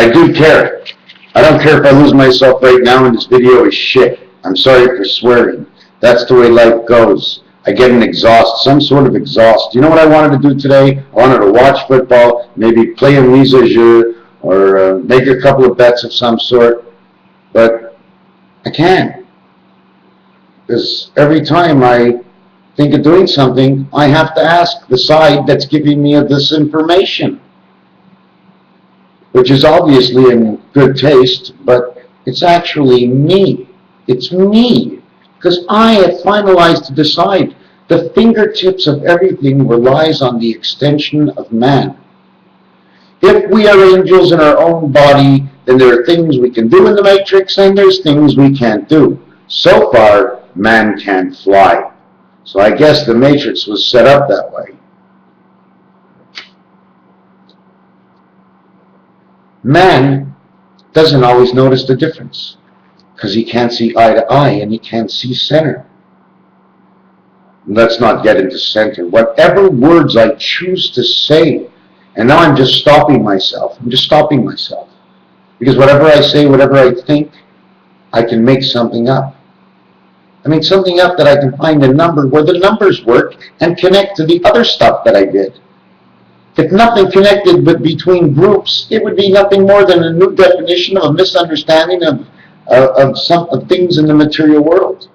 I do care. I don't care if I lose myself right now and this video is shit. I'm sorry for swearing. That's the way life goes. I get an exhaust, some sort of exhaust. You know what I wanted to do today? I wanted to watch football, maybe play a mise a jeu, or make a couple of bets of some sort. But I can't. Because every time I think of doing something, I have to ask the side that's giving me this information, which is obviously in good taste, but it's actually me. It's me. Because I have finalized to decide. The fingertips of everything relies on the extension of man. If we are angels in our own body, then there are things we can do in the matrix and there's things we can't do. So far, man can't fly. So I guess the matrix was set up that way. Man doesn't always notice the difference because he can't see eye to eye and he can't see center. Let's not get into center. Whatever words I choose to say, and now I'm just stopping myself. I'm just stopping myself. Because whatever I say, whatever I think, I can make something up. I mean, something up that I can find a number where the numbers work and connect to the other stuff that I did. If nothing connected but between groups, it would be nothing more than a new definition of a misunderstanding of things in the material world.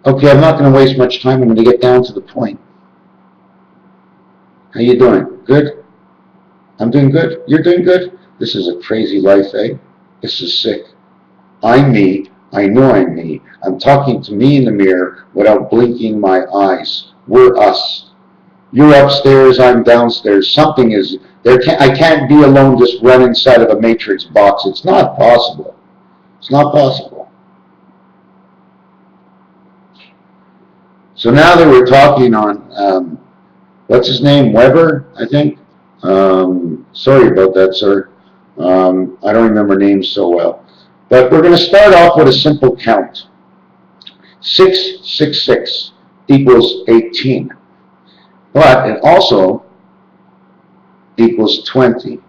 Okay, I'm not going to waste much time. I'm going to get down to the point. How you doing? Good? I'm doing good. You're doing good? This is a crazy life, eh? This is sick. I'm me. I know I'm me. I'm talking to me in the mirror without blinking my eyes. We're us. You're upstairs, I'm downstairs. Something is there. I can't be alone just run inside of a matrix box. It's not possible. It's not possible. So now that we're talking on, what's his name? Weber, I think. Sorry about that, sir. I don't remember names so well. But we're going to start off with a simple count. 666 equals 18. But it also equals 20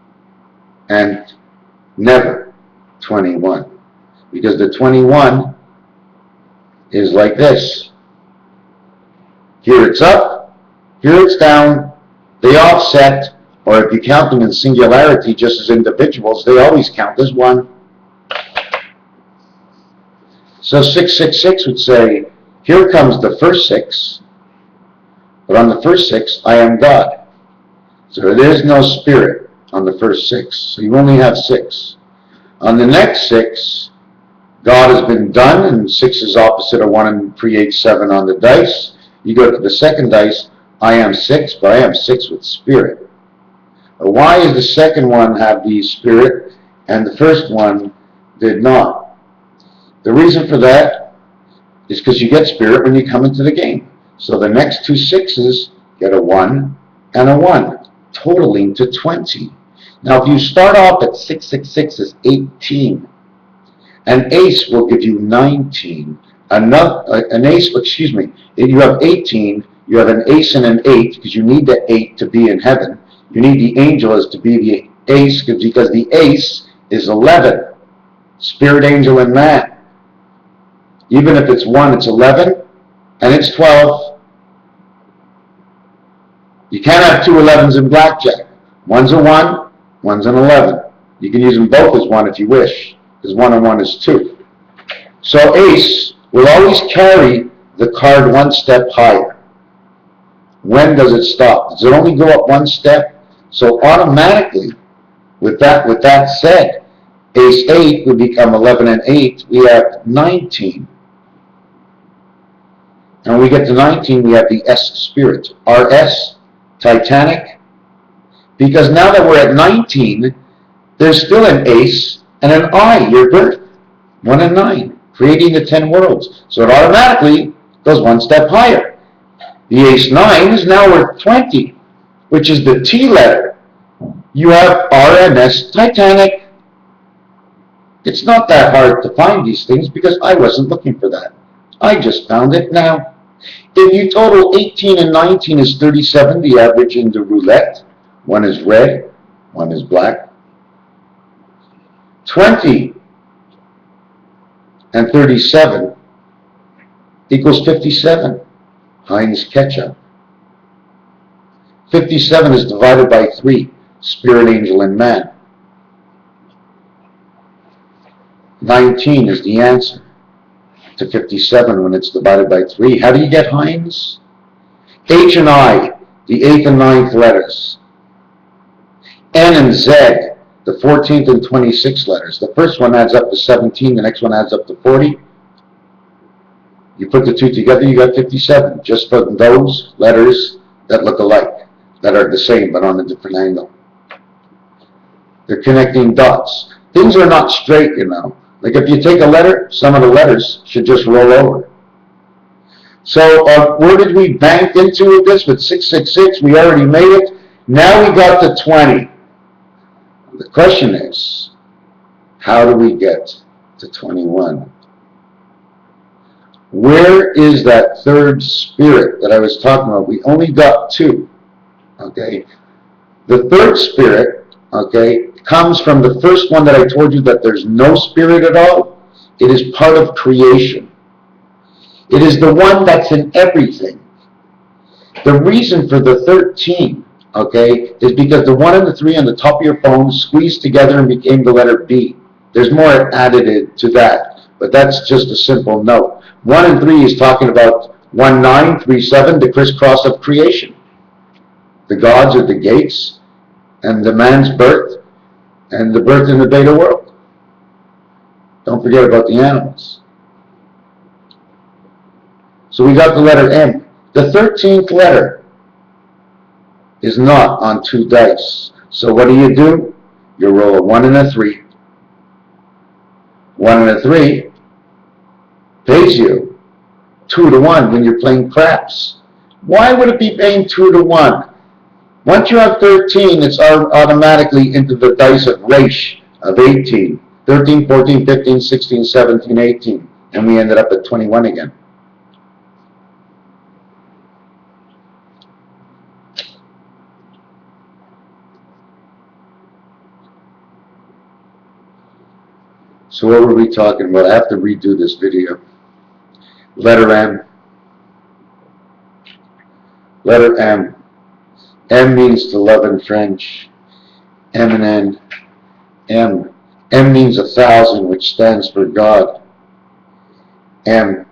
and never 21. Because the 21 is like this. Here it's up, here it's down, they offset, or if you count them in singularity just as individuals, they always count as one. So 666 would say, here comes the first 6, but on the first 6, I am God. So there is no spirit on the first 6, so you only have 6. On the next 6, God has been done, and 6 is opposite of 1 and creates 7 on the dice. You go to the second dice, I am 6, but I am 6 with spirit. Why does the second one have the spirit and the first one did not? The reason for that is because you get spirit when you come into the game. So the next 2 6s get a 1 and a 1, totaling to 20. Now if you start off at 666 is 18. An ace will give you 19. An ace, excuse me, you have 18, you have an ace and an 8, because you need the 8 to be in heaven. You need the angel as to be the ace, because the ace is 11. Spirit, angel, and man. Even if it's 1, it's 11, and it's 12. You can't have 2 11s in blackjack. One's a 1, one's an 11. You can use them both as 1 if you wish, because 1 and 1 is 2. So ace will always carry the card 1 step higher. When does it stop? Does it only go up 1 step? So automatically, with that said, ace 8 would become 11 and 8. We have 19. And when we get to 19, we have the S spirit. RS, Titanic. Because now that we're at 19, there's still an ace and an I, your birth. 1 and 9, creating the 10 worlds. So it automatically goes 1 step higher. The ace 9 is now worth 20, which is the T letter. You have RMS, Titanic. It's not that hard to find these things because I wasn't looking for that. I just found it now. If you total 18 and 19 is 37, the average in the roulette. 1 is red, One is black. 20 and 37 equals 57. Heinz ketchup. 57 is divided by 3. Spirit, angel, and man. 19 is the answer to 57 when it's divided by 3. How do you get Heinz? H and I, the 8th and 9th letters. N and Z, the 14th and 26th letters. The first one adds up to 17, the next one adds up to 40. You put the two together, you got 57, just for those letters that look alike, that are the same but on a different angle. They're connecting dots. Things are not straight, you know. Like if you take a letter, some of the letters should just roll over. So where did we bank into with this? With 666, we already made it. Now we got to 20. The question is, how do we get to 21? Where is that third spirit that I was talking about? We only got 2. Okay? The third spirit, okay, comes from the first one that I told you that there's no spirit at all. It is part of creation. It is the one that's in everything. The reason for the 13, okay, is because the 1 and the 3 on the top of your phone squeezed together and became the letter B. There's more added to that, but that's just a simple note. 1 and 3 is talking about 1937, the crisscross of creation. The gods are the gates, and the man's birth, and the birth in the beta world. Don't forget about the animals. So we got the letter M. The 13th letter is not on 2 dice. So what do? You roll a 1 and a 3. 1 and a 3 pays you 2 to 1 when you're playing craps. Why would it be paying 2 to 1? Once you have 13, it's automatically into the dice of Reish of 18. 13, 14, 15, 16, 17, 18. And we ended up at 21 again. So what were we talking about? I have to redo this video. Letter M. Letter M. M means to love in French. M and N. M. M means 1,000, which stands for God. M.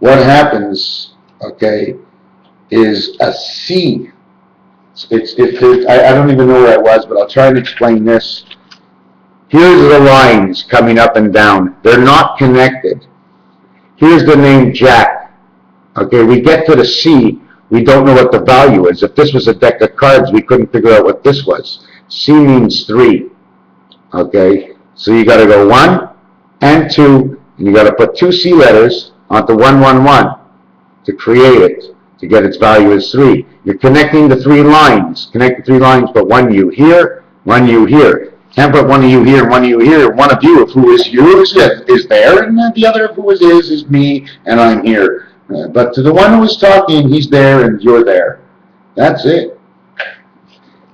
What happens, okay, is a C. I don't even know where I was, but I'll try and explain this. Here's the lines coming up and down. They're not connected. Here's the name Jack. Okay, we get to the C. We don't know what the value is. If this was a deck of cards, we couldn't figure out what this was. C means 3. Okay, so you got to go 1 and 2, and you got to put 2 C letters onto 111 to create it, to get its value as 3. You're connecting the 3 lines. Connect the 3 lines, put 1 U here, 1 U here. Can't put 1 of you here, 1 of you here. One of you, of who is you, is there, and the other of who is me, and I'm here. But to the one who is talking, he's there and you're there. That's it.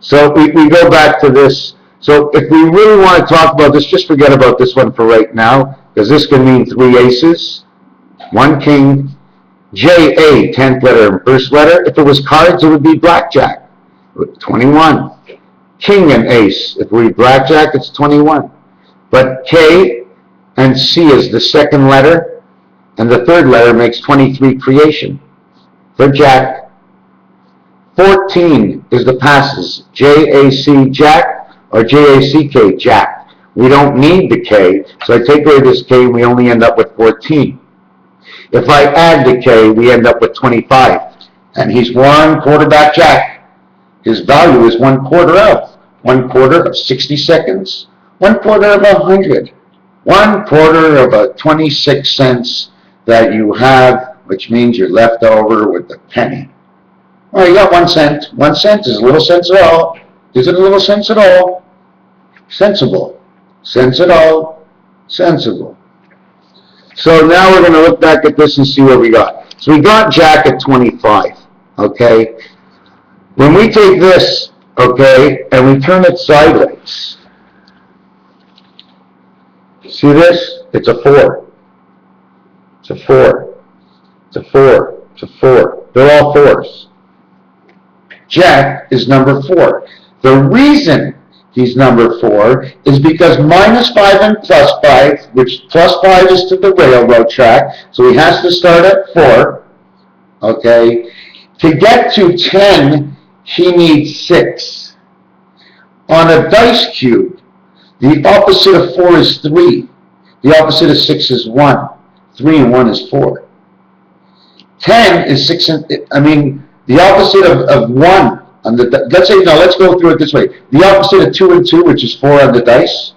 So we go back to this. So if we really want to talk about this, just forget about this one for right now, because this can mean 3 aces, 1 king, J-A, 10th letter and first letter. If it was cards, it would be blackjack, 21. King and ace. If we blackjack, it's 21. But K and C is the second letter, and the third letter makes 23 creation for Jack. 14 is the passes, J-A-C Jack or J-A-C-K Jack. We don't need the K, so I take away this K and we only end up with 14. If I add the K, we end up with 25. And he's 1 quarterback Jack. His value is 1/4 of. 1/4 of 60 seconds. 1/4 of 100. 1/4 of a 26 cents that you have, which means you're left over with the penny. Well, you got 1 cent. 1 cent is a little sense at all. Is it a little sense at all? Sensible. Sense at all. Sensible. So now we're going to look back at this and see what we got. So we got Jack at 25. Okay? When we take this okay, and we turn it sideways. See this? It's a 4. It's a 4. It's a 4. It's a 4. They're all 4s. Jack is number 4. The reason he's number 4 is because -5 and +5, which +5 is to the railroad track, so he has to start at 4, okay? To get to 10, he needs 6. On a dice cube, the opposite of 4 is 3. The opposite of 6 is 1. 3 and 1 is 4. 10 is 6 and, the opposite of 1, on the, let's go through it this way. The opposite of 2 and 2, which is 4 on the dice,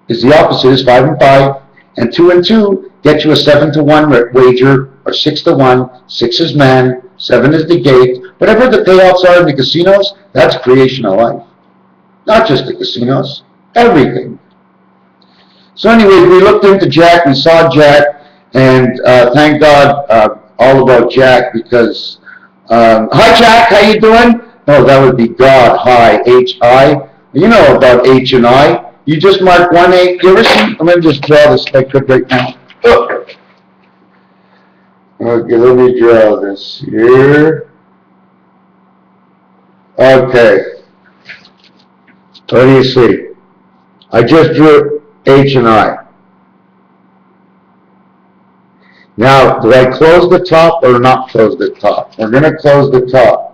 is the opposite is 5 and 5. And 2 and 2 get you a 7 to 1 wager, or 6 to 1. 6 is man, 7 is the gate. Whatever the payouts are in the casinos, that's creation of life. Not just the casinos, everything. So anyway, we looked into Jack, we saw Jack, and thank God all about Jack, because, hi Jack, how you doing? No, that would be God, hi, H-I. You know about H and I. You just mark 1-8. You ever see, let me just draw this like right now. Oh. Okay, let me draw this here. Okay. What do you see? I just drew H and I. Now, do I close the top or not close the top? We're going to close the top.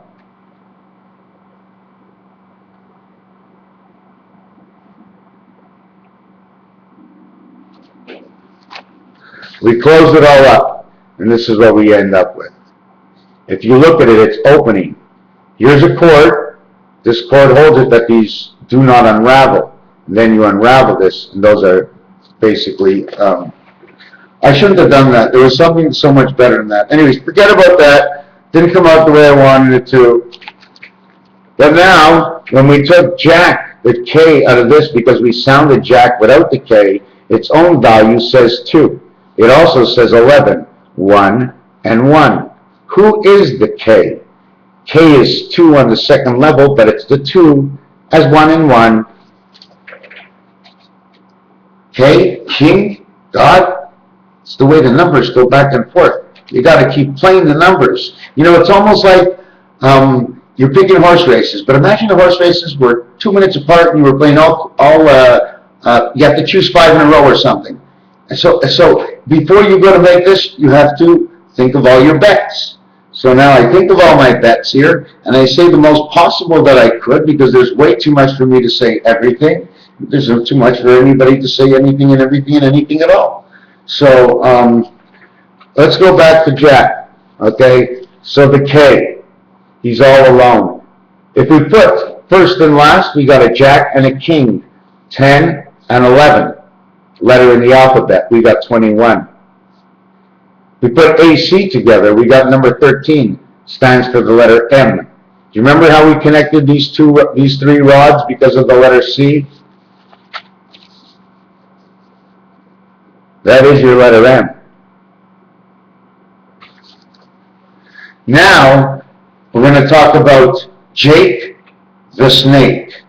We close it all up, and this is what we end up with. If you look at it, it's opening. Here's a cord. This cord holds it that these do not unravel. And then you unravel this, and those are basically, I shouldn't have done that. There was something so much better than that. Anyways, forget about that. Didn't come out the way I wanted it to. But now, when we took Jack, the K, out of this, because we sounded Jack without the K, its own value says 2. It also says 11, 1 and 1. Who is the K? K is 2 on the second level, but it's the 2 as 1 and 1. K, King, God. It's the way the numbers go back and forth. You got to keep playing the numbers. You know, it's almost like you're picking horse races. But imagine the horse races were 2 minutes apart, and you were playing you have to choose 5 in a row or something. And so before you go to make this, you have to think of all your bets. So now I think of all my bets here, and I say the most possible that I could, because there's way too much for me to say everything. There's not too much for anybody to say anything and everything and anything at all. So let's go back to Jack. Okay, so the K, he's all alone. If we put first and last, we got a Jack and a King, 10 and 11. Letter in the alphabet, we got 21. We put AC together, we got number 13, stands for the letter M. Do you remember how we connected these 3 rods because of the letter C? That is your letter M. Now, we're going to talk about Jake the snake.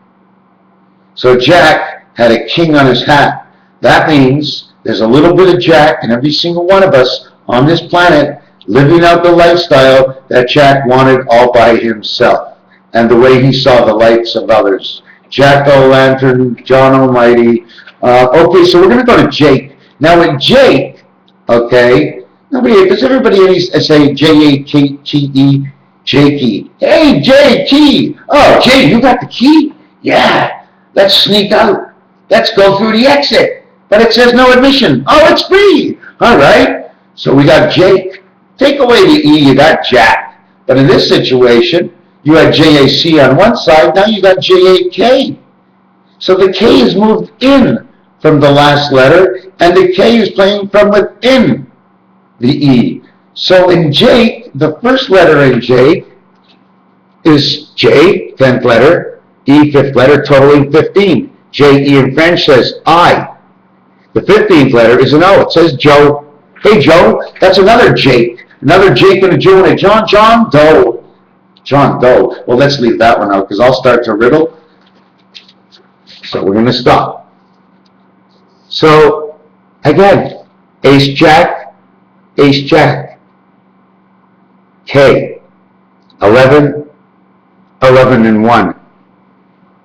So Jack had a king on his hat. That means there's a little bit of Jack in every single one of us on this planet living out the lifestyle that Jack wanted all by himself and the way he saw the lives of others. Jack O'Lantern, John Almighty. Okay, so we're going to go to Jake. Now with Jake, okay, does everybody say J-A-K-T-E, Jakey? Hey, J-T! Oh, Jay, you got the key? Yeah, let's sneak out. Let's go through the exit. But it says no admission. Oh, it's free. All right. So we got Jake. Take away the E, you got Jack. But in this situation, you had J-A-C on one side. Now you got J-A-K. So the K is moved in from the last letter, and the K is playing from within the E. So in Jake, the first letter in Jake is J, 10th letter, E, 5th letter, totaling 15. J-E in French says I. The 15th letter is an O. It says Joe. Hey, Joe, that's another Jake. Another Jake and a Joe and a John. John Doe. John Doe. Well, let's leave that one out because I'll start to riddle. So we're going to stop. So, again, ace jack, K, 11, 11 and 1.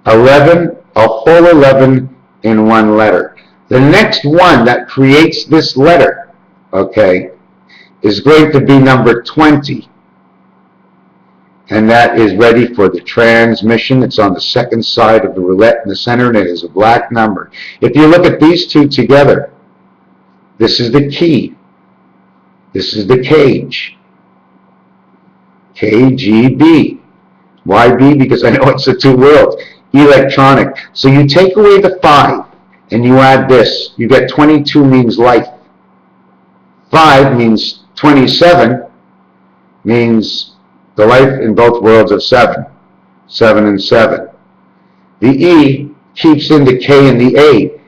11, a whole 11 in one letter. The next one that creates this letter, okay, is going to be number 20. And that is ready for the transmission. It's on the second side of the roulette in the center, and it is a black number. If you look at these two together, this is the key. This is the cage. KGB. Why B? Because I know it's the two worlds. Electronic. So you take away the 5 and you add this. You get 22 means life. 5 means 27 means the life in both worlds of 7. 7 and 7. The E keeps in the K and the A.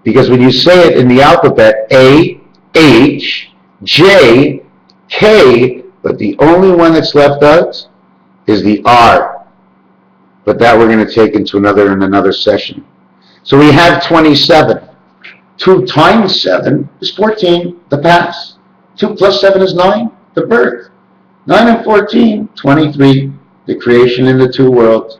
Because when you say it in the alphabet, A, H, J, K, but the only one that's left out is the R. But that we're going to take in another session. So we have 27. 2 times 7 is 14, the pass. 2 plus 7 is 9, the birth. 9 and 14, 23, the creation in the two worlds.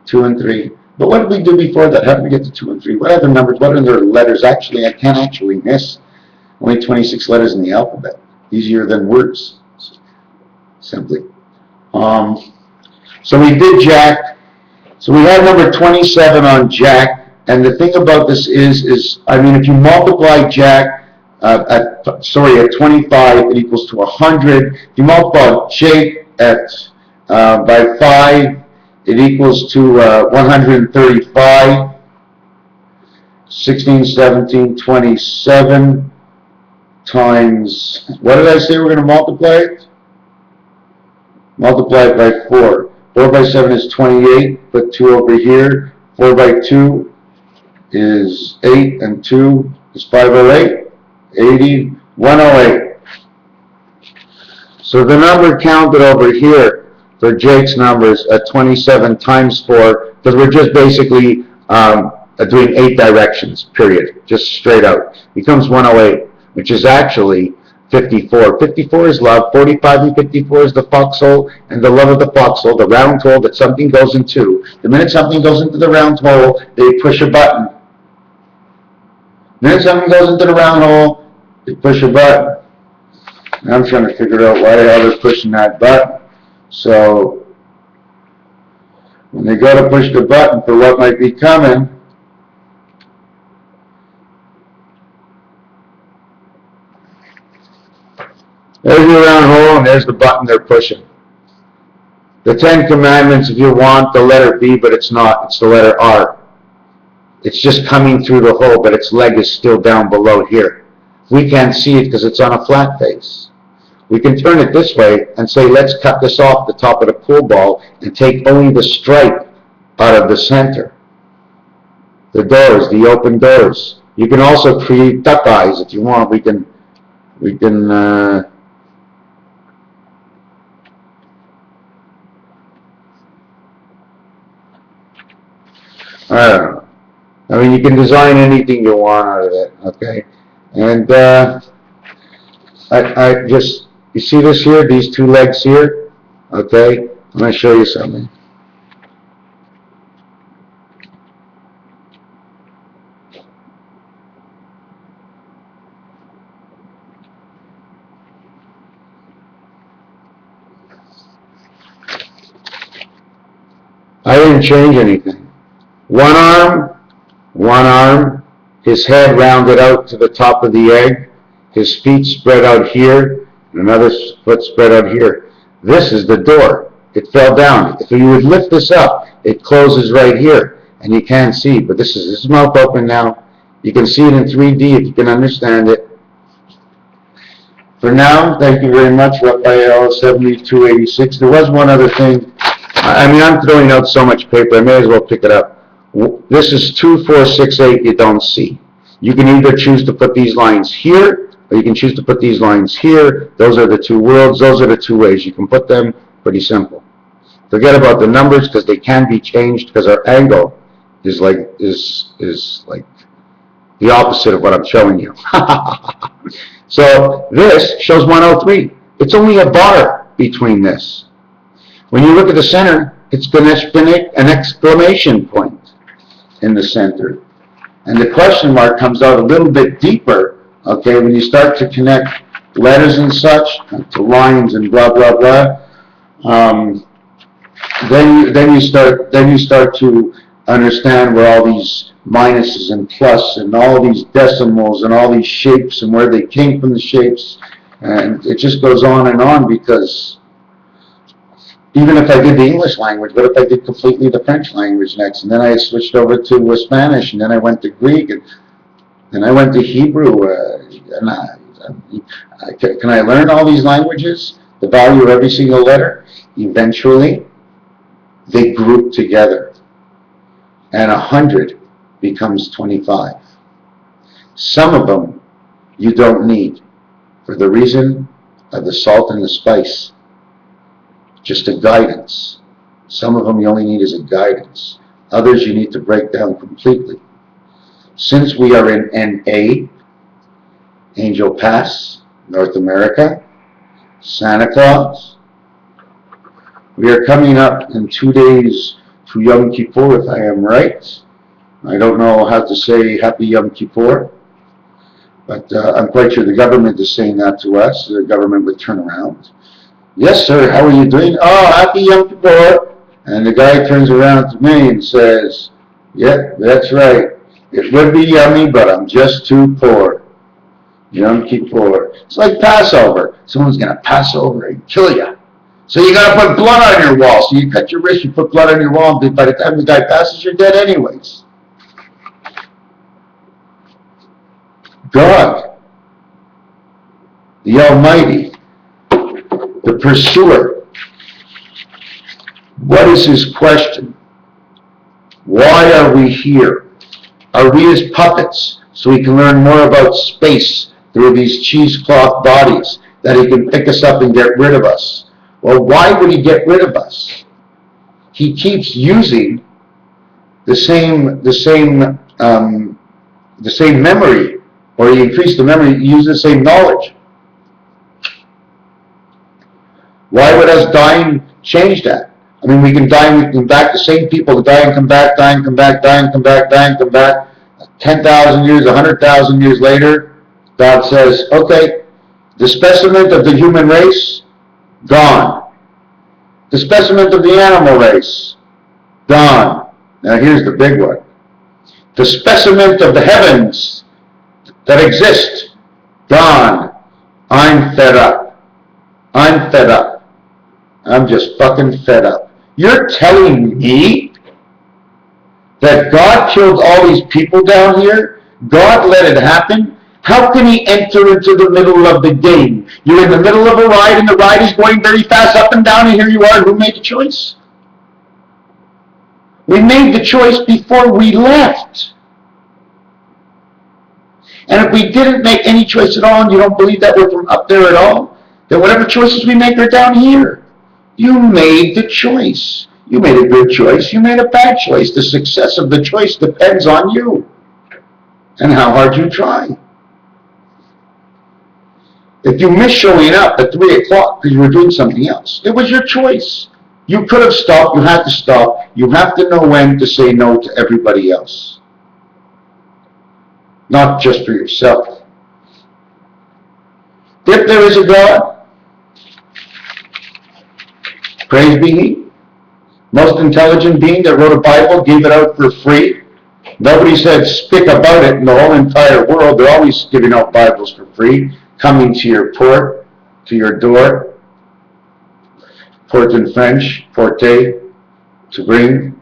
2 and 3. But what did we do before that? How did we get to 2 and 3? What other numbers? What other letters? Actually, I can't actually miss. Only 26 letters in the alphabet. Easier than words, simply. So we did Jack. So we had number 27 on Jack. And the thing about this is I mean, if you multiply Jack at 25, it equals to 100. If you multiply Jake by 5, it equals to 135. 16, 17, 27 times, what did I say we're going to multiply it? Multiply it by 4. 4 by 7 is 28, put 2 over here. 4 by 2 is 8, and 2 is 508. 80, 108. So the number counted over here for Jake's numbers at 27 times 4, because we're just basically doing 8 directions, period, just straight out, becomes 108, which is actually 54. 54 is love, 45 and 54 is the foxhole, and the love of the foxhole, the round hole that something goes into. The minute something goes into the round hole, they push a button. The minute something goes into the round hole, they push a button. And I'm trying to figure out why they're pushing that button. So, when they go to push the button for what might be coming, there's your round hole, and there's the button they're pushing. The 10 Commandments, if you want the letter B, but it's not. It's the letter R. It's just coming through the hole, but its leg is still down below here. We can't see it because it's on a flat face. We can turn it this way and say, let's cut this off the top of the pool ball and take only the stripe out of the center. The doors, the open doors. You can also create duck eyes if you want. We can I don't know. I mean, you can design anything you want out of it, okay? And I just, you see this here, these 2 legs here, okay? I'm going to show you something. I didn't change anything. One arm, his head rounded out to the top of the egg, his feet spread out here, and another foot spread out here. This is the door. It fell down. If you would lift this up, it closes right here, and you can't see, but this is his mouth open now. You can see it in 3D if you can understand it. For now, thank you very much, Raphael 7286. There was one other thing. I mean, I'm throwing out so much paper, I may as well pick it up. This is 2, 4, 6, 8, you don't see. You can either choose to put these lines here, or you can choose to put these lines here. Those are the 2 worlds, those are the 2 ways you can put them. Pretty simple. Forget about the numbers because they can be changed because our angle is like the opposite of what I'm showing you. So this shows 103. It's only a bar between this. When you look at the center, it's an exclamation point in the center. And the question mark comes out a little bit deeper, okay, when you start to connect letters and such to lines and blah, blah, blah. Then you start to understand where all these minuses and plus and all these decimals and all these shapes and where they came from the shapes, and it just goes on because even if I did the English language, what if I did completely the French language next, and then I switched over to Spanish, and then I went to Greek, and then I went to Hebrew, can I learn all these languages, the value of every single letter? Eventually they group together, and 100 becomes 25. Some of them you don't need, for the reason of the salt and the spice. Just a guidance. Some of them you only need as a guidance. Others you need to break down completely. Since we are in NA, Angel Pass, North America, Santa Claus, we are coming up in 2 days to Yom Kippur, if I am right. I don't know how to say Happy Yom Kippur, but I'm quite sure the government is saying that to us. The government would turn around. Yes, sir, how are you doing? Oh, Happy Yom Kippur. And the guy turns around to me and says, yeah, that's right. It would be yummy, but I'm just too poor. Yom Kippur. It's like Passover. Someone's going to pass over and kill you. So you got to put blood on your wall. So you cut your wrist, you put blood on your wall, and by the time the guy passes, you're dead anyways. God, the Almighty, the pursuer. What is his question? Why are we here? Are we his puppets so he can learn more about space through these cheesecloth bodies, that he can pick us up and get rid of us? Well, why would he get rid of us? He keeps using the same memory, or he increased the memory, he used the same knowledge. Why would us dying change that? I mean, we can die and we can come back, the same people die and come back, die and come back, die and come back, die and come back. 10,000 years, 100,000 years later, God says, okay, the specimen of the human race, gone. The specimen of the animal race, gone. Now here's the big one. The specimen of the heavens that exist, gone. I'm fed up. I'm fed up. I'm just fucking fed up. You're telling me that God killed all these people down here? God let it happen? How can he enter into the middle of the game? You're in the middle of a ride, and the ride is going very fast up and down, and here you are. Who made the choice? We made the choice before we left. And if we didn't make any choice at all, and you don't believe that we're from up there at all, then whatever choices we make are down here. You made the choice. You made a good choice. You made a bad choice. The success of the choice depends on you and how hard you try. If you miss showing up at 3 o'clock because you were doing something else, it was your choice. You could have stopped. You had to stop. You have to know when to say no to everybody else. Not just for yourself. If there is a God, praise be he, most intelligent being that wrote a Bible, gave it out for free. Nobody said speak about it in the whole entire world. They're always giving out Bibles for free, coming to your port, to your door. Port in French, porter, to bring.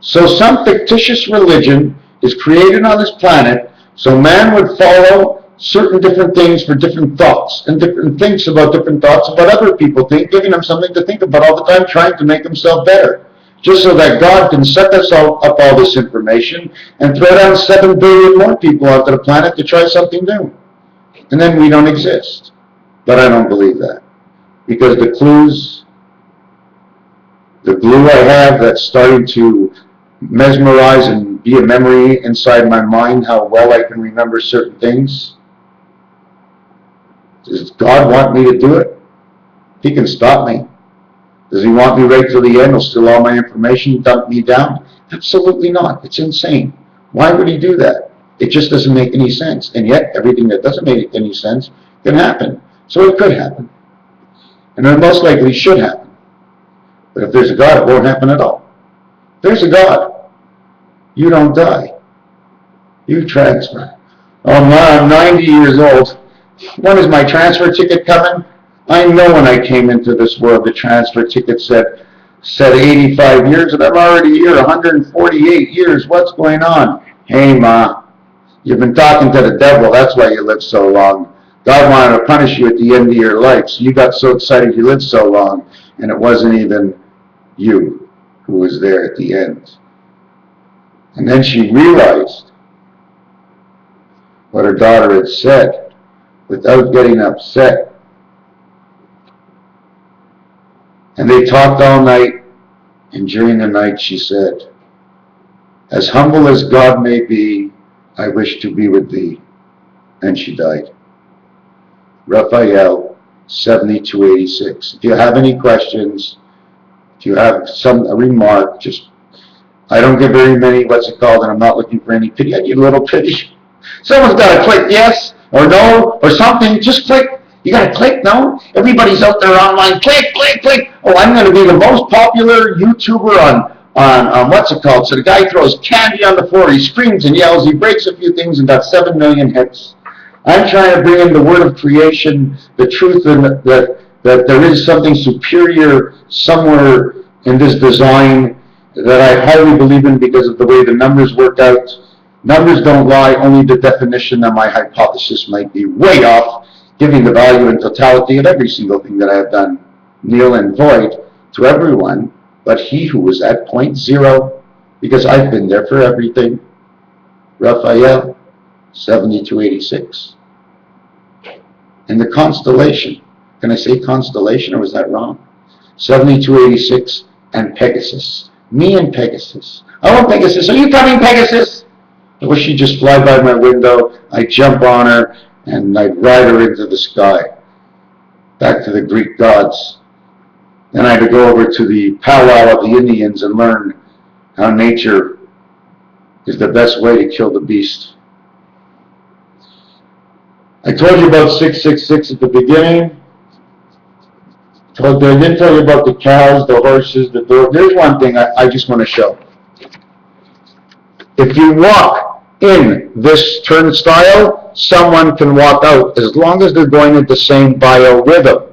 So some fictitious religion is created on this planet so man would follow certain different things for different thoughts, and different things about different thoughts about other people think, giving them something to think about all the time, trying to make himself better. Just so that God can suck us all up all this information and throw down 7 billion more people onto the planet to try something new. And then we don't exist. But I don't believe that. because the clues, the glue I have that's starting to mesmerize and be a memory inside my mind, how well I can remember certain things. Does God want me to do it? He can stop me. Does he want me right till the end? He'll steal all my information, dump me down? Absolutely not. It's insane. Why would he do that? It just doesn't make any sense. And yet, everything that doesn't make any sense can happen. So it could happen. And it most likely should happen. But if there's a God, it won't happen at all. If there's a God, you don't die. You transfer. Oh, I'm 90 years old. When is my transfer ticket coming? I know when I came into this world, the transfer ticket said 85 years, and I'm already here, 148 years. What's going on? Hey, Ma, you've been talking to the devil. That's why you lived so long. God wanted to punish you at the end of your life, so you got so excited you lived so long, and it wasn't even you who was there at the end. And then she realized what her daughter had said without getting upset. And they talked all night, and during the night she said, "As humble as God may be, I wish to be with thee." And she died. Raphael, 7286. If you have any questions, if you have a remark, just, I don't get very many, and I'm not looking for any pity. I give a little pity. Someone's got to click yes or no or something. Just click. You got to click, no? Everybody's out there online. Click, click, click. Oh, I'm going to be the most popular YouTuber on So the guy throws candy on the floor. He screams and yells. He breaks a few things and got 7 million hits. I'm trying to bring in the word of creation, the truth that there is something superior somewhere in this design that I highly believe in because of the way the numbers work out. Numbers don't lie, only the definition of my hypothesis might be way off, giving the value and totality of every single thing that I have done, nil and void, to everyone, but he who was at point zero, because I've been there for everything. Raphael, 7286. And the constellation, can I say constellation or was that wrong? 7286 and Pegasus. Me and Pegasus. Oh, Pegasus, are you coming, Pegasus? I wish she'd just fly by my window. I'd jump on her and I'd ride her into the sky. Back to the Greek gods. Then I had to go over to the powwow of the Indians and learn how nature is the best way to kill the beast. I told you about 666 at the beginning. I didn't tell you about the cows, the horses, the door. There's one thing I just want to show. If you walk in this turnstile, someone can walk out as long as they're going at the same biorhythm.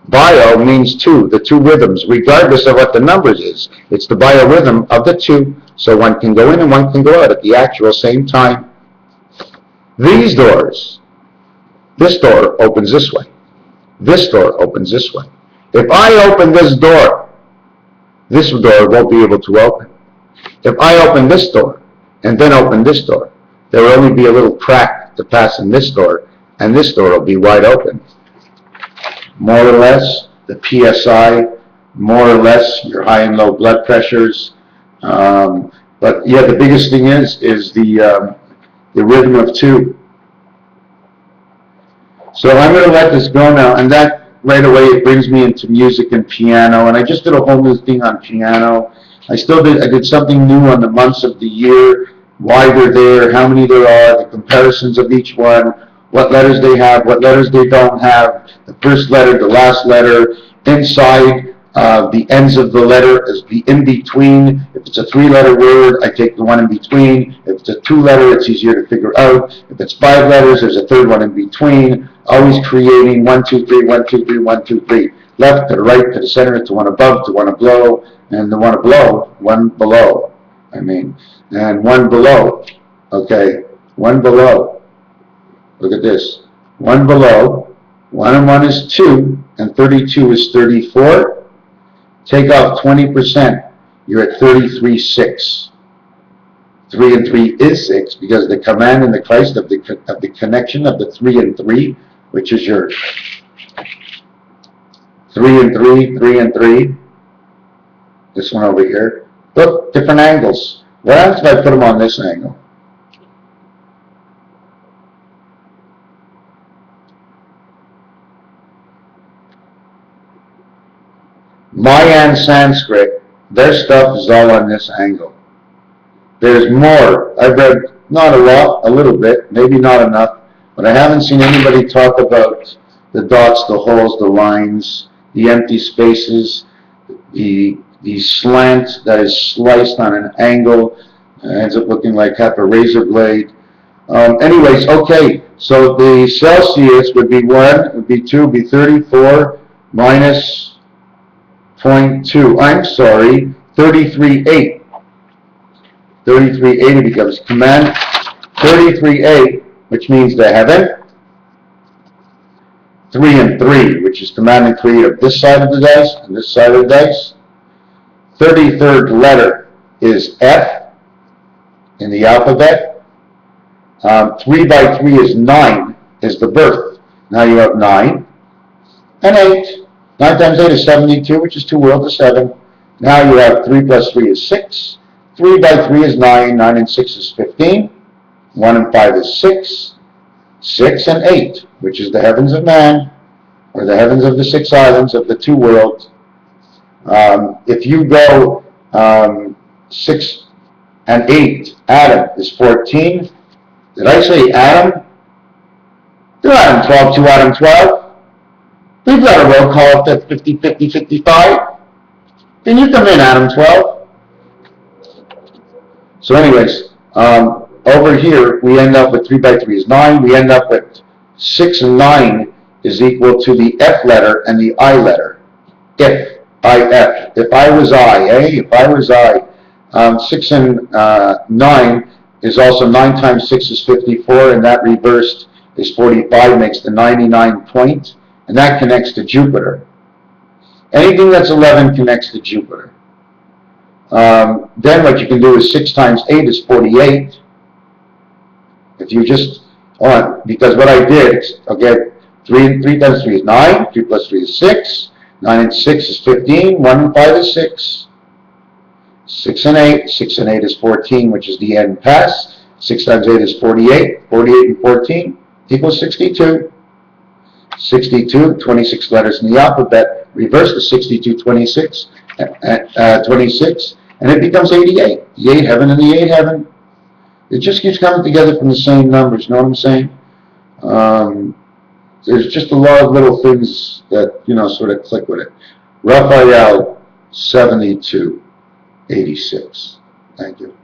Bio means two, the two rhythms, regardless of what the numbers is. It's the biorhythm of the two, so one can go in and one can go out at the actual same time. These doors, this door opens this way. This door opens this way. If I open this door won't be able to open. If I open this door and then open this door, there will only be a little crack to pass in this door, and this door will be wide open. More or less, the PSI, more or less, your high and low blood pressures. But yeah, the biggest thing is the rhythm of two. So I'm going to let this go now, and that right away it brings me into music and piano, and I just did a whole new thing on piano. I did something new on the months of the year, why they're there, how many there are, the comparisons of each one, what letters they have, what letters they don't have, the first letter, the last letter, inside the ends of the letter is the in-between. If it's a 3-letter word, I take the one in between. If it's a 2-letter, it's easier to figure out. If it's 5 letters, there's a third one in between. Always creating 1, 2, 3, 1, 2, 3, 1, 2, 3. Left to the right, to the center, to one above, to one below, and the one below, one below. And one below. Okay, one below. Look at this. One below. 1 and 1 is 2, and 32 is 34. Take off 20%. You're at 33.6. 3 and 3 is 6 because the command and the Christ of the connection of the 3 and 3, which is your 3 and 3, 3 and 3. This one over here. Look, different angles. What happens if I put them on this angle? Mayan Sanskrit, their stuff is all on this angle. There's more. I've read, not a lot, a little bit, maybe not enough, but I haven't seen anybody talk about the dots, the holes, the lines, the empty spaces, the slant that is sliced on an angle, ends up looking like half a razor blade. Anyways, okay, so the Celsius would be 1, would be 2, would be 34 minus 0.2. I'm sorry, 33.8. 33.8 becomes command 33.8, which means the heaven. 3 and 3, which is command and create of this side of the dice and this side of the dice. 33rd letter is F in the alphabet. 3 by 3 is 9, is the birth. Now you have 9 and 8. 9 times 8 is 72, which is 2 worlds of 7. Now you have 3 plus 3 is 6. 3 by 3 is 9. 9 and 6 is 15. 1 and 5 is 6. 6 and 8, which is the heavens of man, or the heavens of the 6 islands of the 2 worlds. If you go 6 and 8, Adam is 14. Did I say Adam? Do Adam 12 to Adam 12. We've got a roll call at 50, 50, 55. Can you come in, Adam 12? So anyways, over here, we end up with 3 by 3 is 9. We end up with 6 and 9 is equal to the F letter and the I letter. If I was I, If I was I. 6 and 9 is also 9 times 6 is 54, and that reversed is 45, makes the 99 point, and that connects to Jupiter. Anything that's 11 connects to Jupiter. Then what you can do is 6 times 8 is 48. If you just, because what I did, I'll get 3 times 3 is 9, 3 plus 3 is 6, 9 and 6 is 15, 1 and 5 is 6. 6 and 8, 6 and 8 is 14, which is the end pass. 6 times 8 is 48, 48 and 14 equals 62. 62, 26 letters in the alphabet, reverse the 62, 26, 26, and it becomes 88. The 8 heaven and the 8 heaven. It just keeps coming together from the same numbers, you know what I'm saying? There's just a lot of little things that, sort of click with it. Raphael, 72, 86. Thank you.